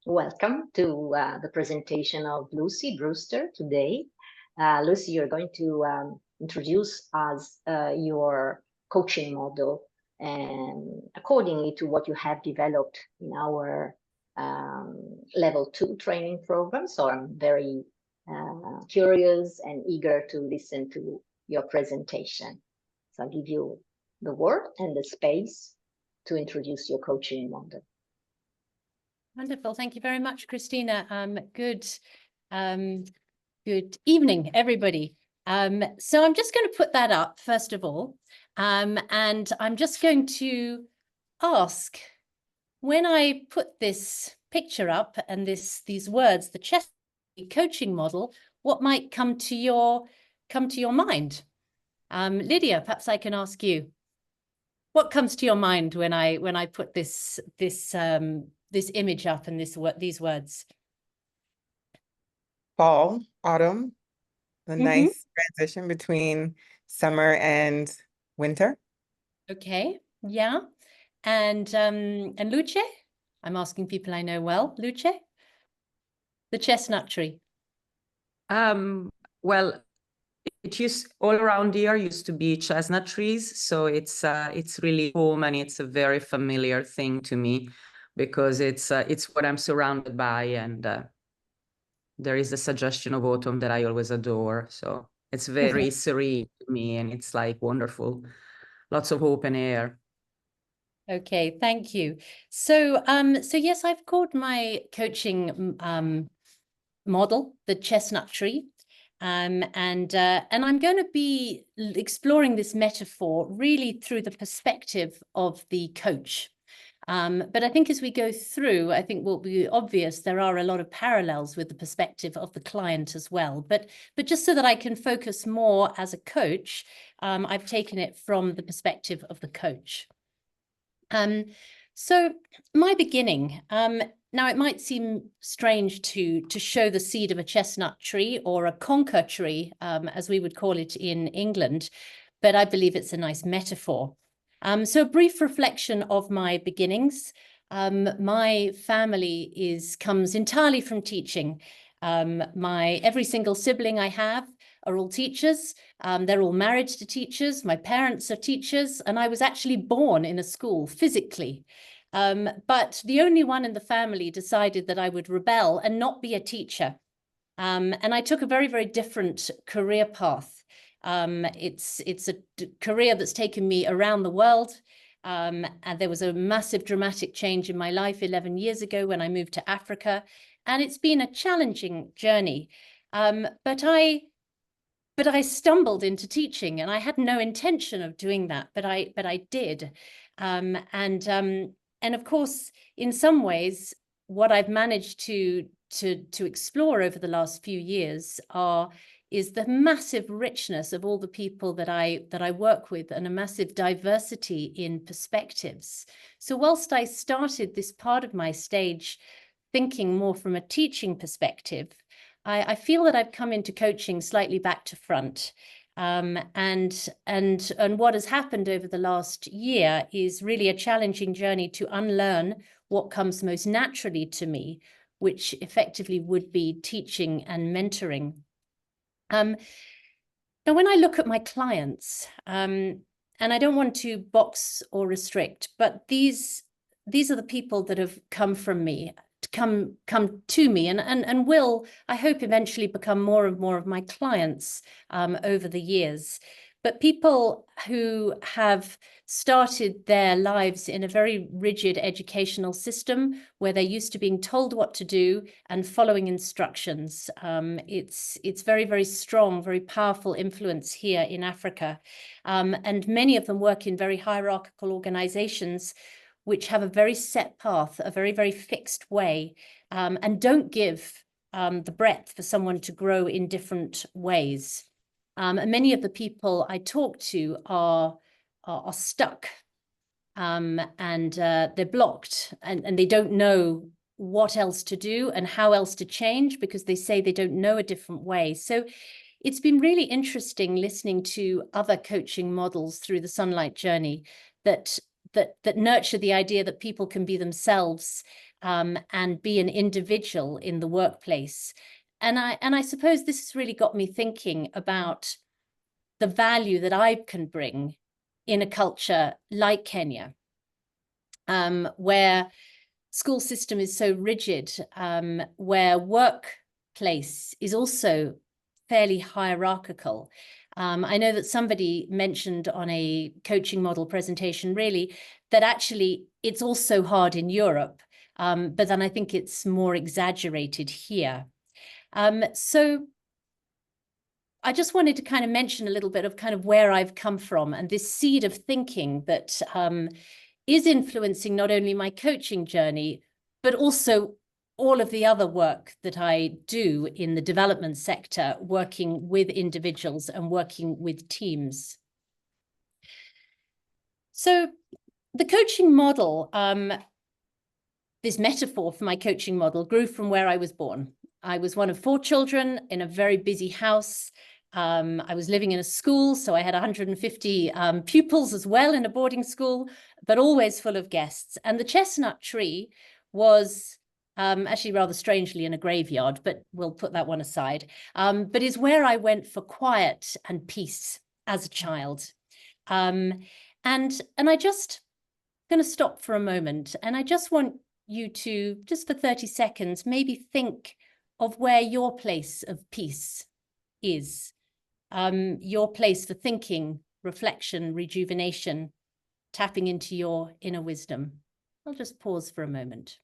Welcome to the presentation of Lucy Brewster today. Lucy, you're going to introduce us your coaching model and accordingly to what you have developed in our level 2 training program. So I'm very curious and eager to listen to your presentation. So I'll give you the word and the space to introduce your coaching model. Wonderful. Thank you very much, Christina. Good evening, everybody. So I'm just going to put that up, first of all. And I'm just going to ask, when I put this picture up and these words, the Chestnut Tree Coaching Model, what might come to your mind? Lydia, perhaps I can ask you. What comes to your mind when I put this image up and these words? Fall, autumn, the nice transition between summer and winter. Okay, yeah. And Luce? I'm asking people I know well. Luce? The chestnut tree. Well, it used all around here used to be chestnut trees, so it's really home and it's a very familiar thing to me because it's what I'm surrounded by, and there is a suggestion of autumn that I always adore. So it's very serene to me, and it's like wonderful, lots of open air. Okay, thank you. So yes, I've called my coaching model the Chestnut Tree. And I'm going to be exploring this metaphor really through the perspective of the coach. But I think as we go through, I think will be obvious there are a lot of parallels with the perspective of the client as well. But just so that I can focus more as a coach, I've taken it from the perspective of the coach. So my beginning. Now, it might seem strange to show the seed of a chestnut tree or a conker tree, as we would call it in England, but I believe it's a nice metaphor. So a brief reflection of my beginnings. My family comes entirely from teaching. Every single sibling I have are all teachers. They're all married to teachers. My parents are teachers, and I was actually born in a school physically. But the only one in the family decided that I would rebel and not be a teacher. And I took a very, very different career path. It's a career that's taken me around the world. And there was a massive dramatic change in my life 11 years ago when I moved to Africa. And it's been a challenging journey. But I stumbled into teaching, and I had no intention of doing that, but I did. And of course, in some ways, what I've managed to explore over the last few years is the massive richness of all the people that I work with, and a massive diversity in perspectives. So whilst I started this part of my stage thinking more from a teaching perspective, I feel that I've come into coaching slightly back to front. And what has happened over the last year is really a challenging journey to unlearn what comes most naturally to me, which effectively would be teaching and mentoring. Now, when I look at my clients, and I don't want to box or restrict, but these are the people that have come from me, come to me, and will, I hope, eventually become more and more of my clients over the years. But people who have started their lives in a very rigid educational system where they're used to being told what to do and following instructions. It's very, very strong, very powerful influence here in Africa. And many of them work in very hierarchical organizations which have a very set path, a very, very fixed way, and don't give the breadth for someone to grow in different ways. And many of the people I talk to are stuck, and they're blocked, and they don't know what else to do and how else to change, because they say they don't know a different way. So it's been really interesting listening to other coaching models through the Sunlight journey that that nurture the idea that people can be themselves and be an individual in the workplace. And I suppose this has really got me thinking about the value that I can bring in a culture like Kenya, where school system is so rigid, where workplace is also fairly hierarchical. I know that somebody mentioned on a coaching model presentation really that actually it's also hard in Europe, but then I think it's more exaggerated here. So I just wanted to kind of mention a little bit of kind of where I've come from and this seed of thinking that is influencing not only my coaching journey, but also all of the other work that I do in the development sector, working with individuals and working with teams. So the coaching model, this metaphor for my coaching model grew from where I was born. I was one of 4 children in a very busy house. I was living in a school, so I had 150 pupils as well in a boarding school, but always full of guests. And the Chestnut Tree was actually rather strangely in a graveyard, but we'll put that one aside, but is where I went for quiet and peace as a child. And I just going to stop for a moment, and I just want you to, just for 30 seconds, maybe think of where your place of peace is, your place for thinking, reflection, rejuvenation, tapping into your inner wisdom. I'll just pause for a moment.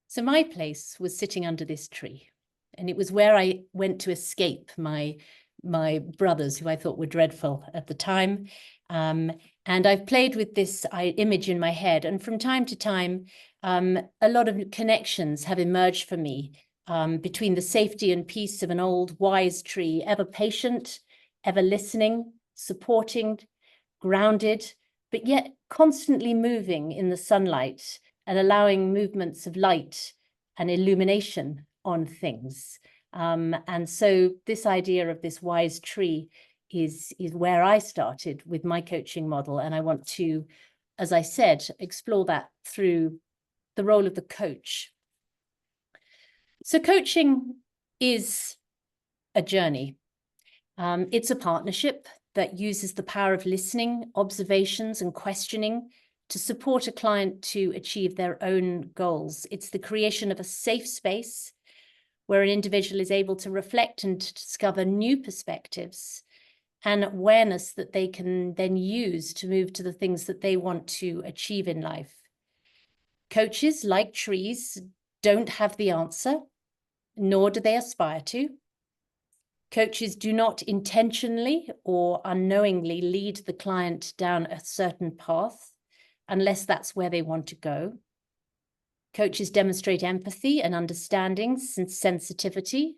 So my place was sitting under this tree, and it was where I went to escape my brothers, who I thought were dreadful at the time. And I've played with this image in my head, and from time to time, a lot of connections have emerged for me between the safety and peace of an old wise tree, ever patient, ever listening, supporting, grounded, but yet constantly moving in the sunlight and allowing movements of light and illumination on things. And so this idea of this wise tree is where I started with my coaching model. And I want to, as I said, explore that through the role of the coach. So coaching is a journey. It's a partnership that uses the power of listening, observations, and questioning to support a client to achieve their own goals. It's the creation of a safe space where an individual is able to reflect and discover new perspectives and awareness that they can then use to move to the things that they want to achieve in life. Coaches, like trees, don't have the answer, nor do they aspire to. Coaches do not intentionally or unknowingly lead the client down a certain path, unless that's where they want to go. Coaches demonstrate empathy and understanding, sensitivity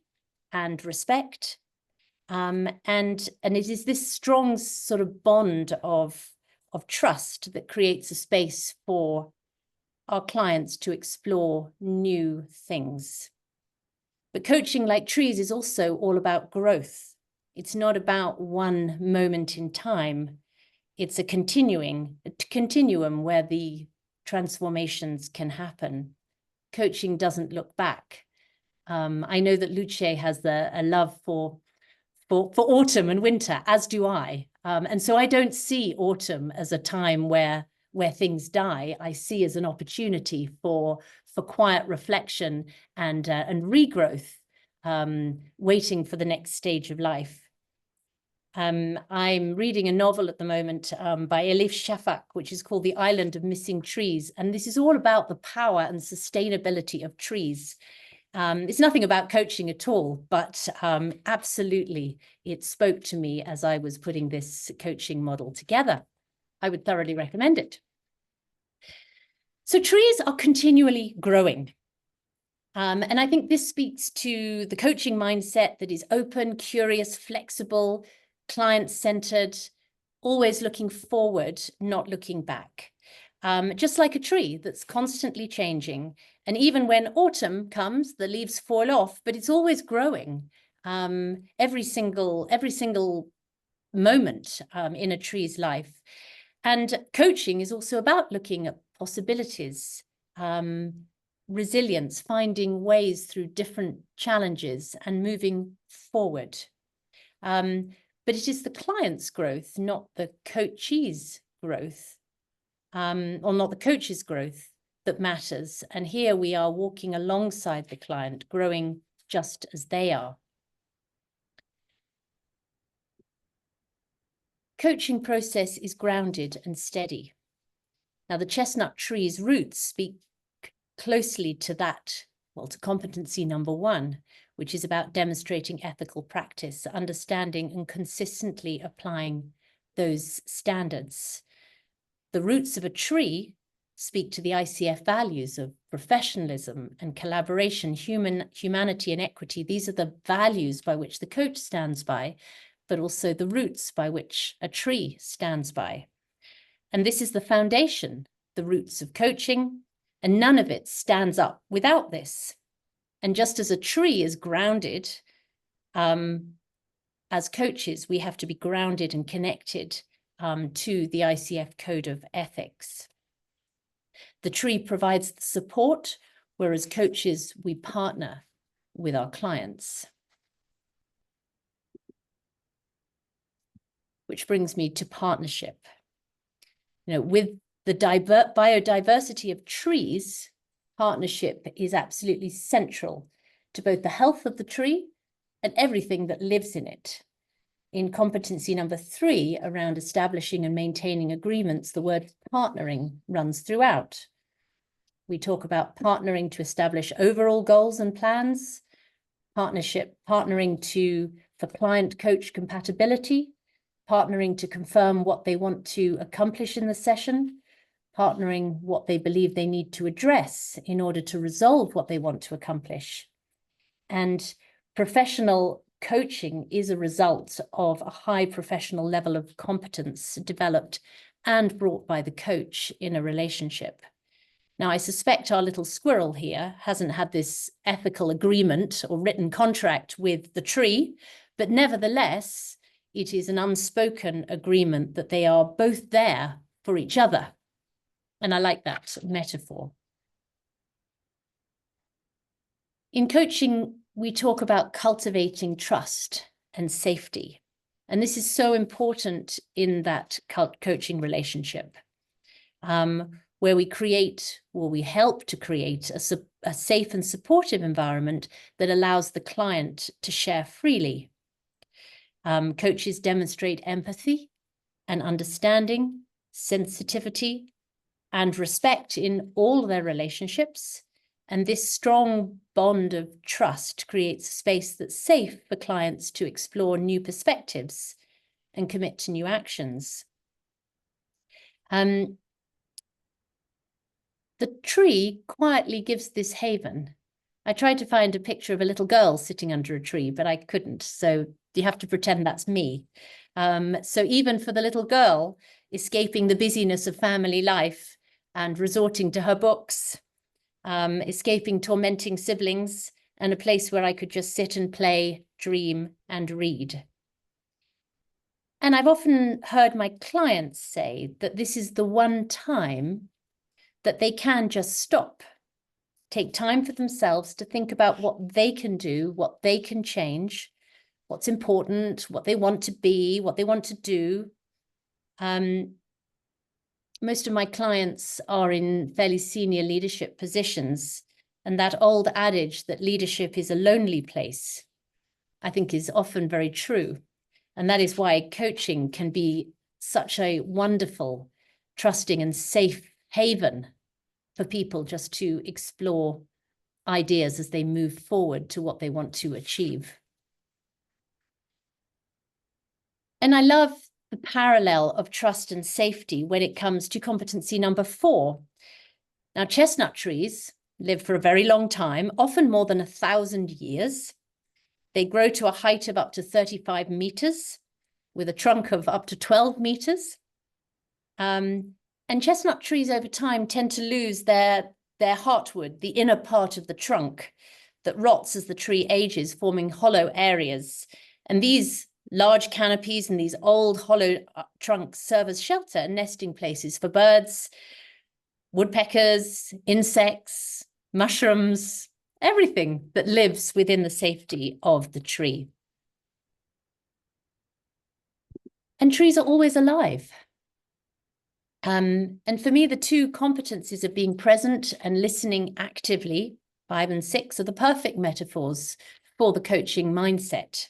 and respect. And it is this strong sort of bond of trust that creates a space for our clients to explore new things. But coaching, like trees, is also all about growth. It's not about one moment in time. It's a continuum where the transformations can happen. Coaching doesn't look back. I know that Lucy has a love for autumn and winter, as do I. And so I don't see autumn as a time where things die. I see as an opportunity for quiet reflection and regrowth, waiting for the next stage of life. I'm reading a novel at the moment by Elif Shafak, which is called The Island of Missing Trees. And this is all about the power and sustainability of trees. It's nothing about coaching at all, but absolutely, it spoke to me as I was putting this coaching model together. I would thoroughly recommend it. So trees are continually growing. And I think this speaks to the coaching mindset that is open, curious, flexible, client-centered, always looking forward, not looking back. just like a tree that's constantly changing. And even when autumn comes, the leaves fall off, but it's always growing. Every single moment in a tree's life. And coaching is also about looking at possibilities, resilience, finding ways through different challenges and moving forward. But it is the client's growth, not the coachee's growth, or not the coach's growth that matters. And here we are walking alongside the client, growing just as they are. Coaching process is grounded and steady. Now, the chestnut tree's roots speak closely to that, well, to competency number 1, which is about demonstrating ethical practice, understanding and consistently applying those standards. The roots of a tree speak to the ICF values of professionalism and collaboration, humanity and equity. These are the values by which the coach stands by, but also the roots by which a tree stands by. And this is the foundation, the roots of coaching, and none of it stands up without this. And just as a tree is grounded, as coaches, we have to be grounded and connected to the ICF Code of Ethics. The tree provides the support, whereas coaches, we partner with our clients. Which brings me to partnership. With the biodiversity of trees, partnership is absolutely central to both the health of the tree and everything that lives in it. In competency number 3, around establishing and maintaining agreements, the word partnering runs throughout. We talk about partnering to establish overall goals and plans, partnering for client-coach compatibility, partnering to confirm what they want to accomplish in the session, partnering what they believe they need to address in order to resolve what they want to accomplish. And professional coaching is a result of a high professional level of competence developed and brought by the coach in a relationship. Now, I suspect our little squirrel here hasn't had this ethical agreement or written contract with the tree, but nevertheless, it is an unspoken agreement that they are both there for each other. And I like that metaphor. In coaching, we talk about cultivating trust and safety. And this is so important in that coaching relationship, where we help to create a safe and supportive environment that allows the client to share freely. Coaches demonstrate empathy and understanding, sensitivity, and respect in all their relationships. And this strong bond of trust creates a space that's safe for clients to explore new perspectives and commit to new actions. The tree quietly gives this haven. I tried to find a picture of a little girl sitting under a tree, but I couldn't. So you have to pretend that's me. So even for the little girl, escaping the busyness of family life and resorting to her books, escaping tormenting siblings, and a place where I could just sit and play, dream, and read. And I've often heard my clients say that this is the one time that they can just stop, take time for themselves to think about what they can do, what they can change, what's important, what they want to be, what they want to do. Most of my clients are in fairly senior leadership positions, and that old adage that leadership is a lonely place, I think, is often very true. And that is why coaching can be such a wonderful, trusting and safe haven for people just to explore ideas as they move forward to what they want to achieve. And I love the parallel of trust and safety when it comes to competency number 4. Now, chestnut trees live for a very long time, often more than 1,000 years. They grow to a height of up to 35 meters with a trunk of up to 12 meters. And And chestnut trees over time tend to lose their heartwood, the inner part of the trunk that rots as the tree ages, forming hollow areas. And these large canopies and these old hollow trunks serve as shelter and nesting places for birds, woodpeckers, insects, mushrooms, everything that lives within the safety of the tree. And trees are always alive. And for me, the two competencies of being present and listening actively, 5 and 6, are the perfect metaphors for the coaching mindset.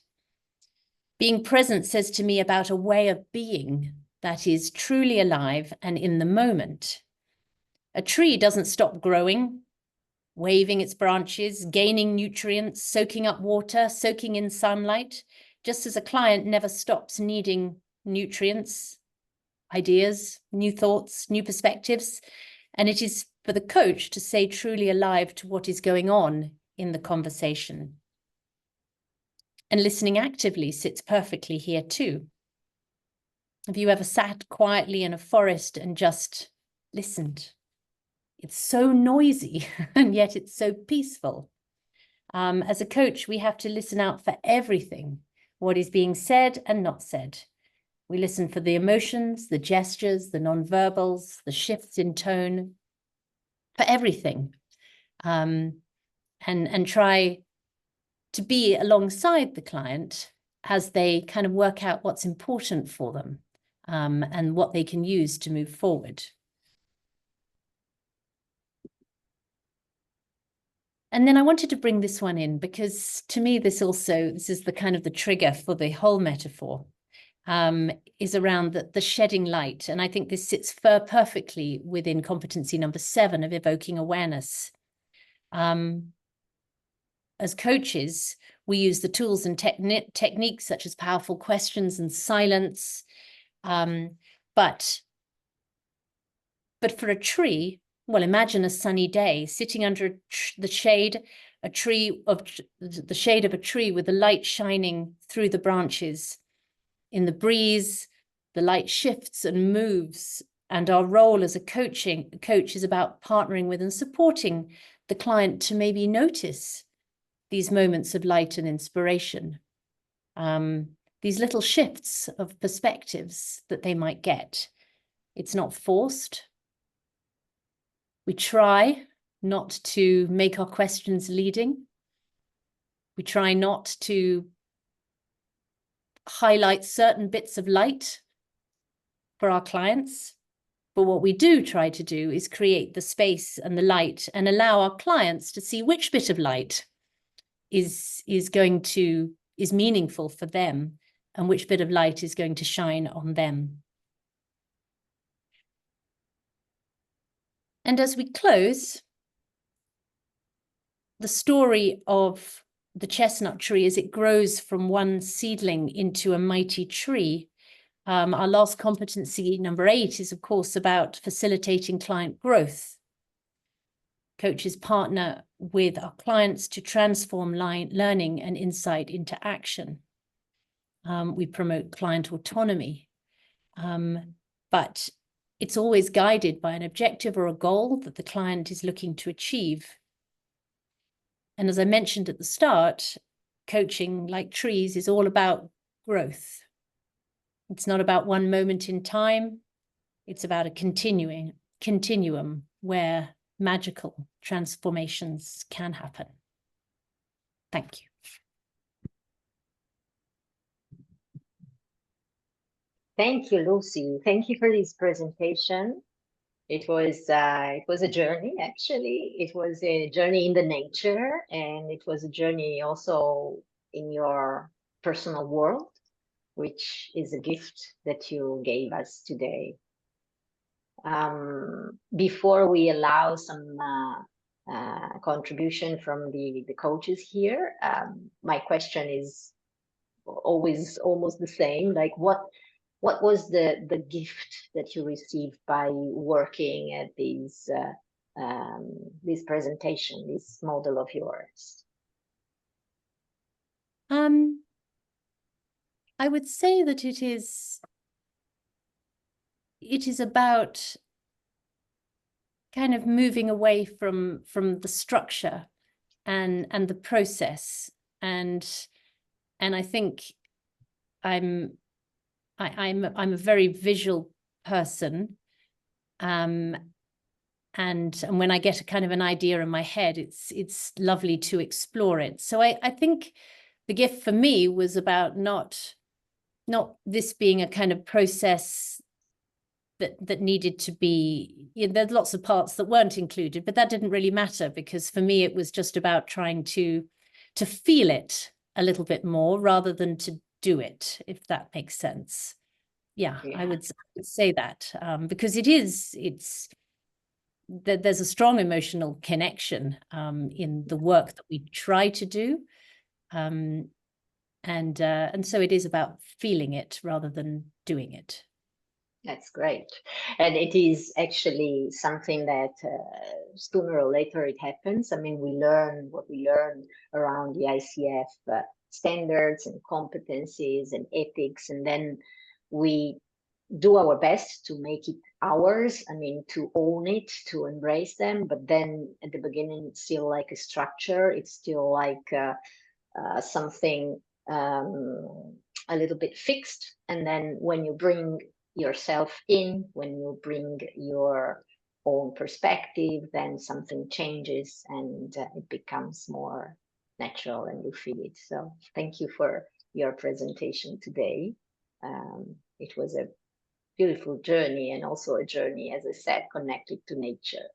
Being present says to me about a way of being that is truly alive and in the moment. A tree doesn't stop growing, waving its branches, gaining nutrients, soaking up water, soaking in sunlight, just as a client never stops needing nutrients, ideas, new thoughts, new perspectives. And it is for the coach to stay truly alive to what is going on in the conversation. And listening actively sits perfectly here too. Have you ever sat quietly in a forest and just listened? It's so noisy and yet it's so peaceful. As a coach, we have to listen out for everything, what is being said and not said. We listen for the emotions, the gestures, the nonverbals, the shifts in tone, for everything, and try to be alongside the client as they kind of work out what's important for them, and what they can use to move forward. And then I wanted to bring this one in because to me, this is the kind of the trigger for the whole metaphor. Is around the shedding light. And I think this sits perfectly within competency number 7 of evoking awareness. As coaches, we use the tools and techniques such as powerful questions and silence. But for a tree, well, imagine a sunny day sitting under the shade of a tree with the light shining through the branches. In the breeze, the light shifts and moves, and our role as a coach is about partnering with and supporting the client to maybe notice these moments of light and inspiration, these little shifts of perspectives that they might get. It's not forced. We try not to make our questions leading. We try not to highlight certain bits of light for our clients. But what we do try to do is create the space and the light and allow our clients to see which bit of light is meaningful for them and which bit of light is going to shine on them. And as we close, the story of the chestnut tree as it grows from one seedling into a mighty tree. Our last competency, number 8, is of course about facilitating client growth. Coaches partner with our clients to transform learning and insight into action. We promote client autonomy, but it's always guided by an objective or a goal that the client is looking to achieve. And as I mentioned at the start, coaching, like trees, is all about growth. It's not about one moment in time. It's about a continuum where magical transformations can happen. Thank you. Thank you, Lucy. Thank you for this presentation. It was a journey, actually. It was a journey in the nature, and it was a journey also in your personal world, which is a gift that you gave us today. Before we allow some contribution from the coaches here, my question is always almost the same. Like, what was the gift that you received by working at this presentation, this model of yours? I would say that it is about kind of moving away from the structure and the process, and I think I'm a very visual person, and when I get a kind of an idea in my head, it's lovely to explore it. So I think the gift for me was about not this being a kind of process that needed to be, you know, there's lots of parts that weren't included, but that didn't really matter, because for me it was just about trying to feel it a little bit more rather than to do it, if that makes sense. Yeah. I would say that, because there's a strong emotional connection in the work that we try to do, and so it is about feeling it rather than doing it. That's great. And it is actually something that sooner or later it happens. I mean, we learn what we learn around the ICF standards and competencies and ethics, and then we do our best to make it ours. I mean, to own it, to embrace them. But then at the beginning, it's still like a structure. It's still like something a little bit fixed. And then when you bring yourself in, when you bring your own perspective, then something changes and it becomes more natural and you feel it. So thank you for your presentation today. It was a beautiful journey, and also a journey, as I said, connected to nature.